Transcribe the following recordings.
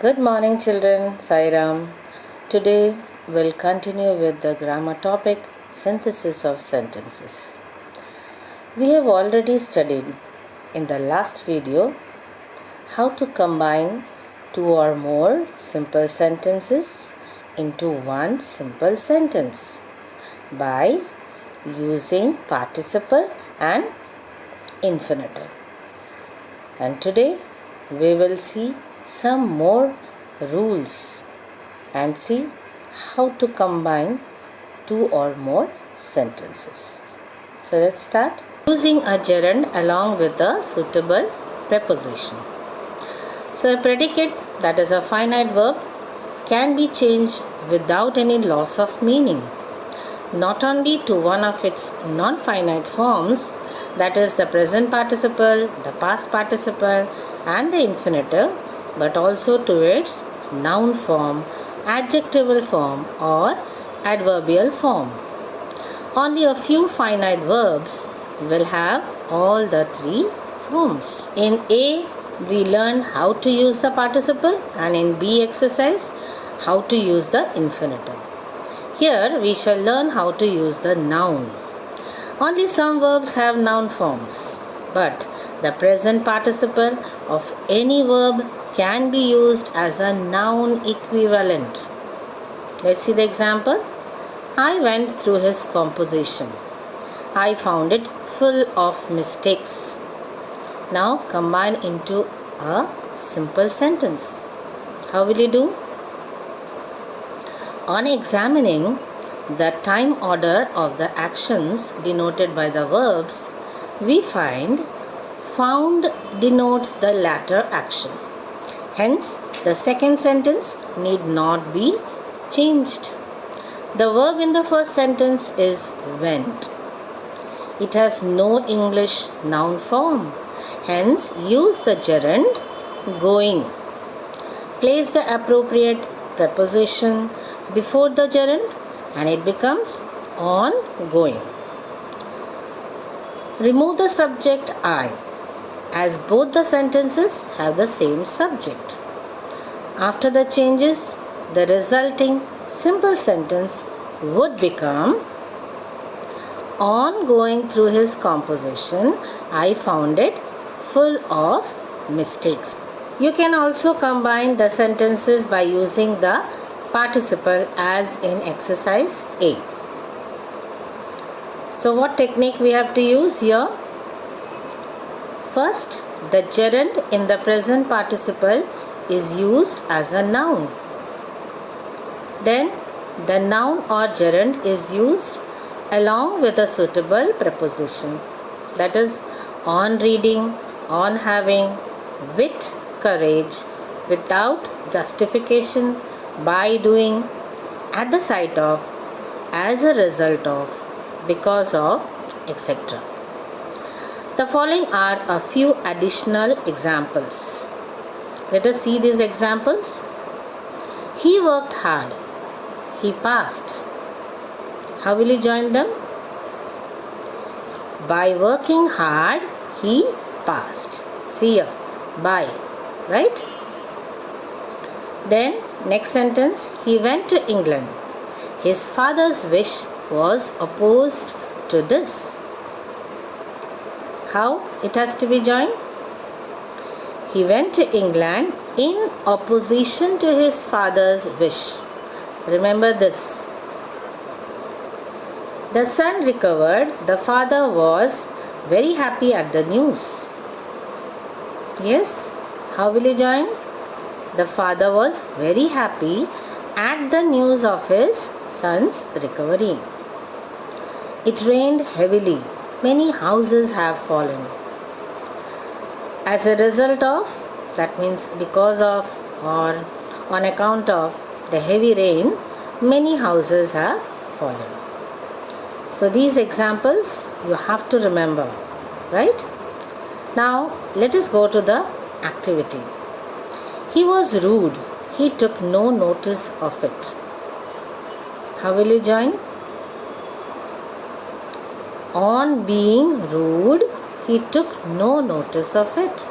Good morning, children. Sairam. Today we'll continue with the grammar topic synthesis of sentences. We have already studied in the last video how to combine two or more simple sentences into one simple sentence by using participle and infinitive. And today we will see some more rules and see how to combine two or more sentences. So let's start. Using a gerund along with a suitable preposition. So a predicate, that is a finite verb, can be changed without any loss of meaning, not only to one of its non-finite forms, that is the present participle, the past participle and the infinitive, but also to its noun form, adjectival form or adverbial form. Only a few finite verbs will have all the three forms. In A, we learn how to use the participle, and in B exercise, how to use the infinitive. Here we shall learn how to use the noun. Only some verbs have noun forms, but the present participle of any verb can be used as a noun equivalent. Let's see the example. I went through his composition. I found it full of mistakes. Now combine into a simple sentence. How will you do? On examining the time order of the actions denoted by the verbs, we find found denotes the latter action. Hence, the second sentence need not be changed. The verb in the first sentence is went. It has no English noun form. Hence, use the gerund going. Place the appropriate preposition before the gerund and it becomes on going. Remove the subject I, as both the sentences have the same subject. After the changes, the resulting simple sentence would become on going through his composition, I found it full of mistakes. You can also combine the sentences by using the participle as in exercise A. So what technique we have to use here? First, the gerund in the present participle is used as a noun. Then, the noun or gerund is used along with a suitable preposition. That is, on reading, on having, with courage, without justification, by doing, at the sight of, as a result of, because of, etc. The following are a few additional examples. Let us see these examples. He worked hard. He passed. How will you join them? By working hard, he passed. See here, by, right? Then, next sentence, he went to England. His father's wish was opposed to this. How it has to be joined? He went to England in opposition to his father's wish. Remember this. The son recovered. The father was very happy at the news. Yes, how will you join? The father was very happy at the news of his son's recovery. It rained heavily. Many houses have fallen. As a result of, that means because of or on account of the heavy rain, many houses have fallen. So these examples you have to remember, right? Now let us go to the activity. He was rude. He took no notice of it. How will you join? On being rude, he took no notice of it.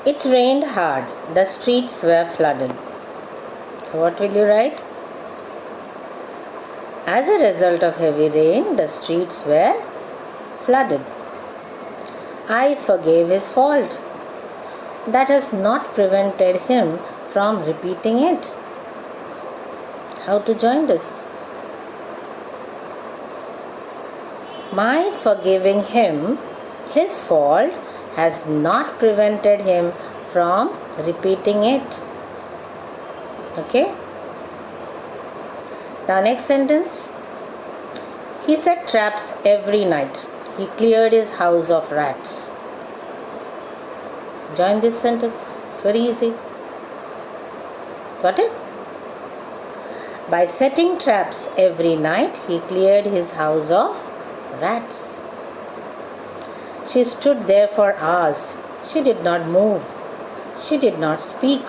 It rained hard. The streets were flooded. So what will you write? As a result of heavy rain, the streets were flooded. I forgave his fault. That has not prevented him from repeating it. How to join this? My forgiving him his fault has not prevented him from repeating it. Okay? Now next sentence. He set traps every night. He cleared his house of rats. Join this sentence. It's very easy. Got it? By setting traps every night, he cleared his house of rats. She stood there for hours. She did not move. She did not speak.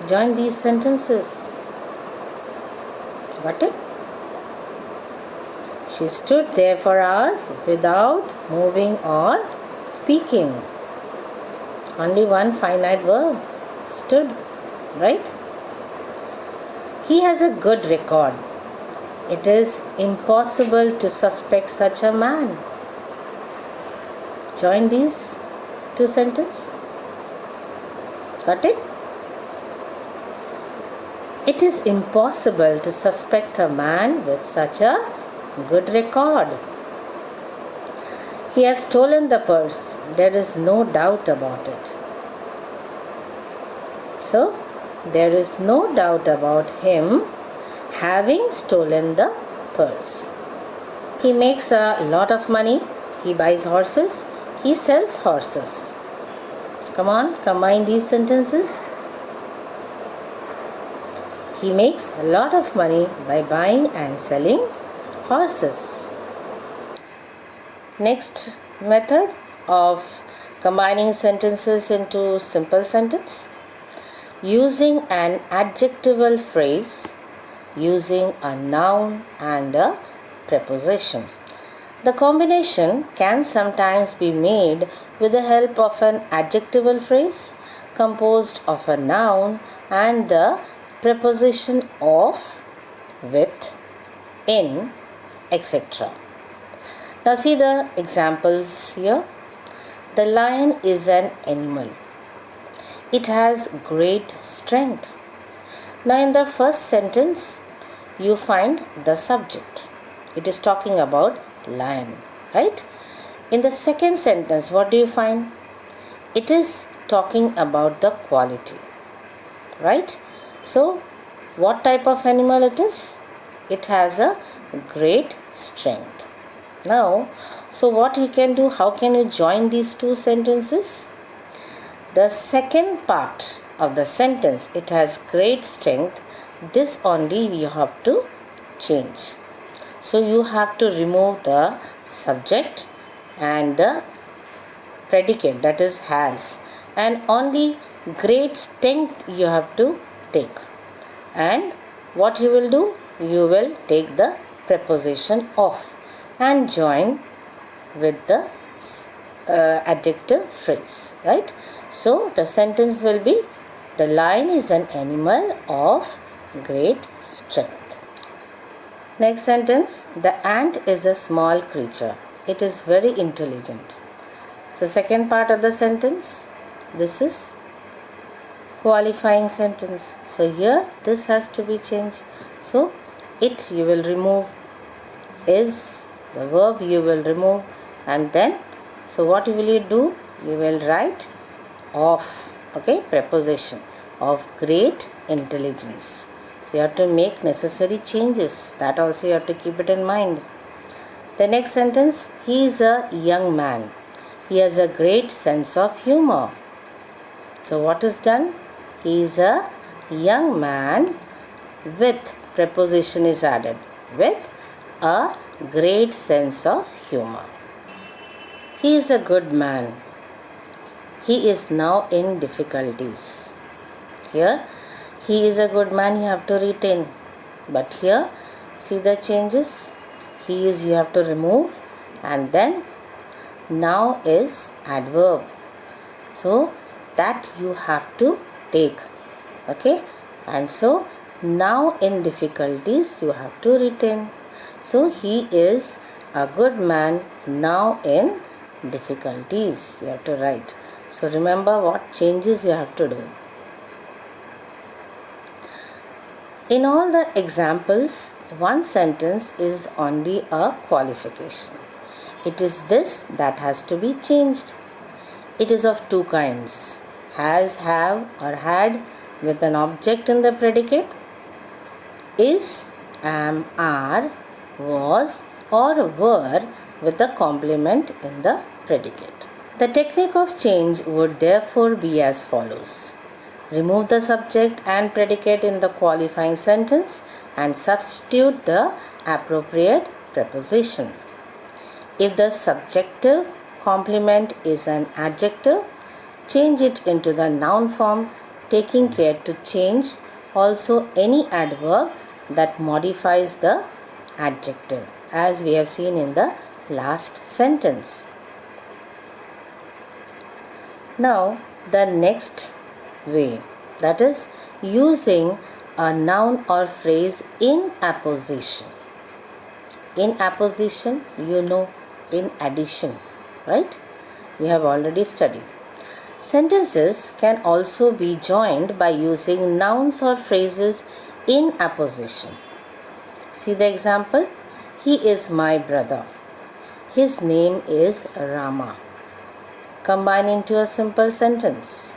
Join these sentences. Got it? She stood there for hours without moving or speaking. Only one finite verb. Stood. Right? He has a good record. It is impossible to suspect such a man. Join these two sentences. Got it? It is impossible to suspect a man with such a good record. He has stolen the purse. There is no doubt about it. So, there is no doubt about him having stolen the purse. He makes a lot of money. He buys horses. He sells horses. Come on, combine these sentences. He makes a lot of money by buying and selling horses. Next method of combining sentences into simple sentence. Using an adjectival phrase using a noun and a preposition. The combination can sometimes be made with the help of an adjectival phrase composed of a noun and the preposition of, with, in, etc. Now see the examples here. The lion is an animal. It has great strength. Now in the first sentence, you find the subject. It is talking about lion, right? In the second sentence, what do you find? It is talking about the quality, right? So, what type of animal it is? It has a great strength. Now, so what you can do, how can you join these two sentences? The second part of the sentence, it has great strength, this only you have to change. So, you have to remove the subject and the predicate, that is has, and only great strength you have to take. And what you will do? You will take the preposition of and join with the adjective phrase, right? So the sentence will be, the lion is an animal of great strength. Next sentence, the ant is a small creature. It is very intelligent. So second part of the sentence, this is qualifying sentence. So here this has to be changed. So it you will remove, is the verb you will remove, and then so what will you do? You will write of, okay, preposition of great intelligence. So you have to make necessary changes. That also you have to keep it in mind. The next sentence, he is a young man. He has a great sense of humor. So what is done? He is a young man with preposition is added, with a great sense of humor. He is a good man. He is now in difficulties. Here, he is a good man, you have to retain. But here, see the changes. He is you have to remove, and then now is adverb. So that you have to take. Okay, and so now in difficulties you have to retain. So he is a good man now in difficulties, you have to write. So remember what changes you have to do. In all the examples, one sentence is only a qualification. It is this that has to be changed. It is of two kinds: has, have, or had with an object in the predicate; is, am, are, was, or were with the complement in the predicate. The technique of change would therefore be as follows: remove the subject and predicate in the qualifying sentence and substitute the appropriate preposition. If the subjective complement is an adjective, change it into the noun form, taking care to change also any adverb that modifies the adjective, as we have seen in the last sentence. Now, the next way, that is using a noun or phrase in apposition. In apposition, you know, in addition, right? We have already studied. Sentences can also be joined by using nouns or phrases in apposition. See the example: he is my brother. His name is Rama. Combine into a simple sentence.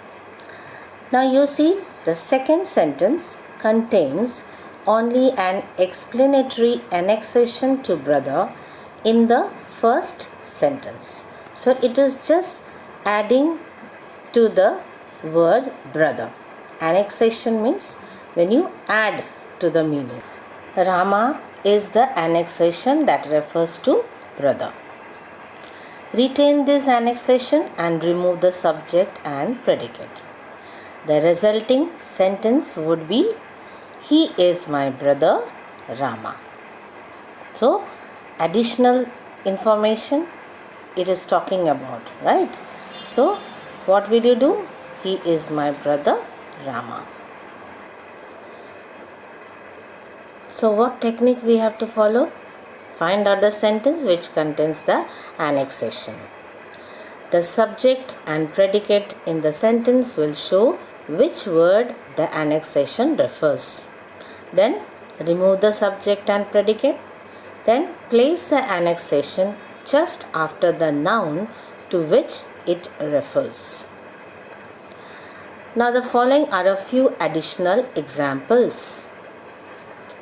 Now you see, the second sentence contains only an explanatory annexation to brother in the first sentence. So it is just adding to the word brother. Annexation means when you add to the meaning. Rama is the annexation that refers to brother. Retain this annexation and remove the subject and predicate. The resulting sentence would be, he is my brother Rama. So, additional information it is talking about, right? So, what will you do? He is my brother Rama. So, what technique we have to follow? Find out the sentence which contains the annexation. The subject and predicate in the sentence will show which word the annexation refers. Then remove the subject and predicate. Then place the annexation just after the noun to which it refers. Now the following are a few additional examples.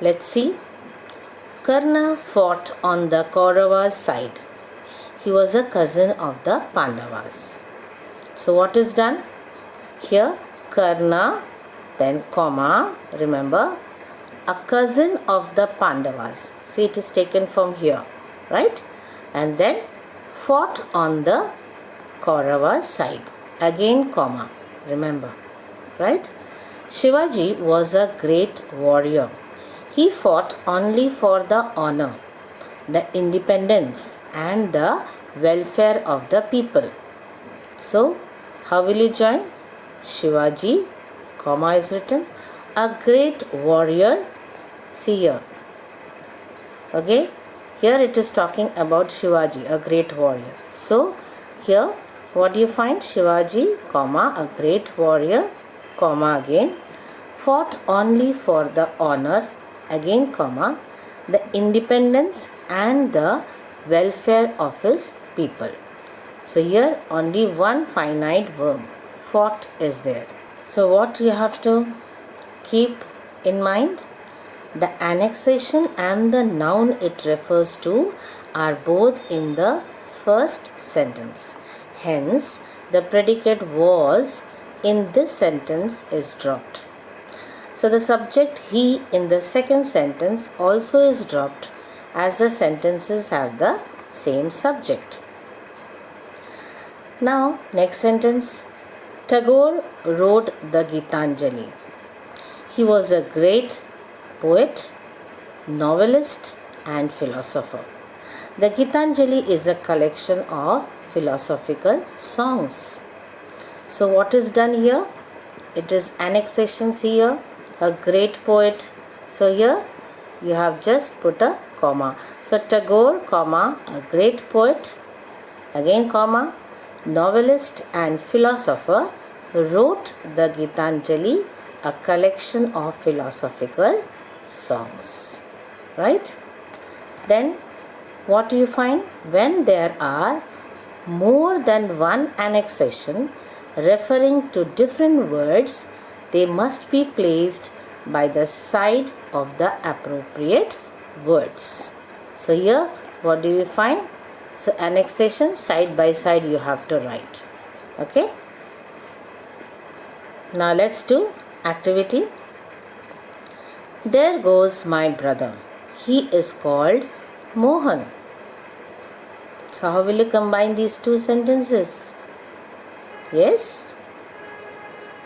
Let's see. Karna fought on the Kauravas' side. He was a cousin of the Pandavas. So what is done? Here Karna, then comma, remember, a cousin of the Pandavas. See, it is taken from here, right? And then fought on the Kauravas' side. Again comma, remember, right? Shivaji was a great warrior. He fought only for the honor, the independence and the welfare of the people. So, how will you join? Shivaji, comma is written, a great warrior. See here. Okay, here it is talking about Shivaji, a great warrior. So, here what do you find? Shivaji, comma, a great warrior, comma again, fought only for the honor, again comma, the independence and the welfare of his people. So here only one finite verb, fought, is there. So what you have to keep in mind? The annexation and the noun it refers to are both in the first sentence. Hence, the predicate was in this sentence is dropped. So the subject he in the second sentence also is dropped, as the sentences have the same subject. Now, next sentence. Tagore wrote the Gitanjali. He was a great poet, novelist and philosopher. The Gitanjali is a collection of philosophical songs. So what is done here? It is annexations here, a great poet. So here you have just put a comma. So Tagore, comma, a great poet, again comma, novelist and philosopher, wrote the Gitanjali, a collection of philosophical songs. Right? Then what do you find? When there are more than one annexation referring to different words, they must be placed by the side of the appropriate words. So here what do you find? So annexation side by side you have to write. Okay. Now let's do activity. There goes my brother. He is called Mohan. So how will you combine these two sentences? Yes?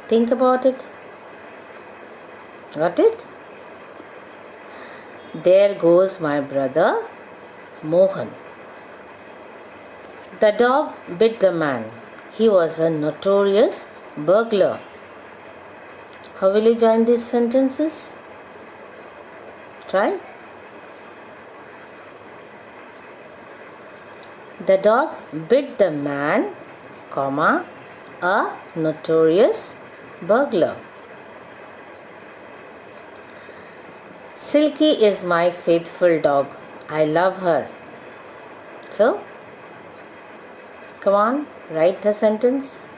Think about it. Got it? There goes my brother Mohan. The dog bit the man. He was a notorious burglar. How will you join these sentences? Try. The dog bit the man, comma, a notorious burglar. Silky is my faithful dog. I love her. So, come on, write the sentence.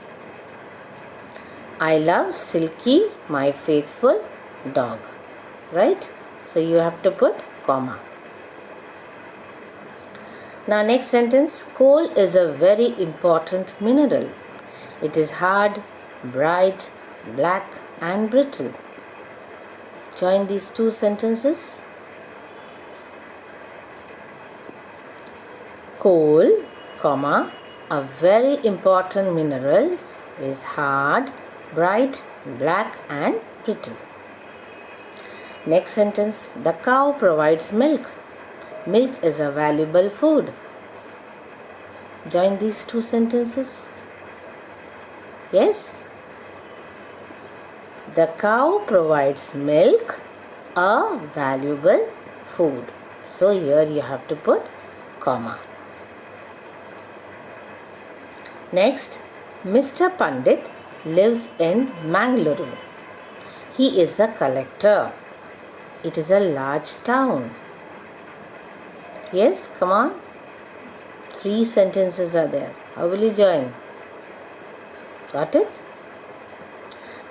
I love Silky, my faithful dog. Right? So, you have to put comma. Now next sentence, coal is a very important mineral. It is hard, bright, black and brittle. Join these two sentences. Coal, comma, a very important mineral is hard, bright, black and brittle. Next sentence, the cow provides milk. Milk is a valuable food. Join these two sentences. Yes? The cow provides milk, a valuable food. So here you have to put comma. Next, Mr. Pandit lives in Mangaluru. He is a collector. It is a large town. Yes, come on. 3 sentences are there. How will you join? Got it?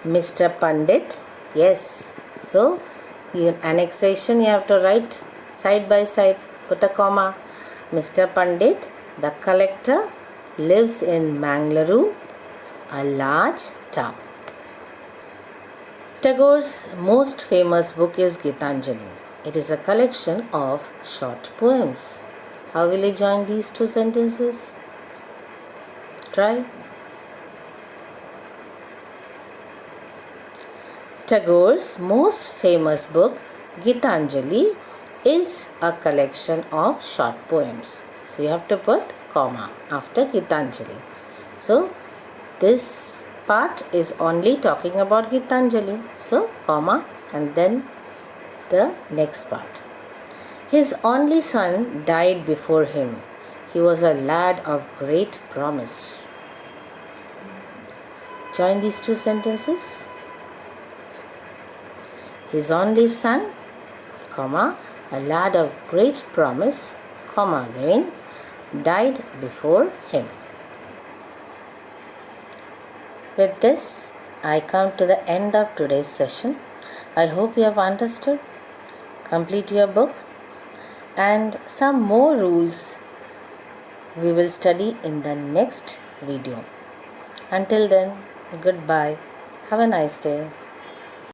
Mr. Pandit. Yes. So, your annexation you have to write side by side. Put a comma. Mr. Pandit, the collector, lives in Mangaluru, a large town. Tagore's most famous book is Gitanjali. It is a collection of short poems. How will you join these two sentences? Try. Tagore's most famous book, Gitanjali, is a collection of short poems. So you have to put comma after Gitanjali. So this part is only talking about Gitanjali. So comma and then the next part. His only son died before him. He was a lad of great promise. Join these two sentences. His only son, comma, a lad of great promise, comma again, died before him. With this, I come to the end of today's session. I hope you have understood. Complete your book and some more rules we will study in the next video. Until then, goodbye. Have a nice day.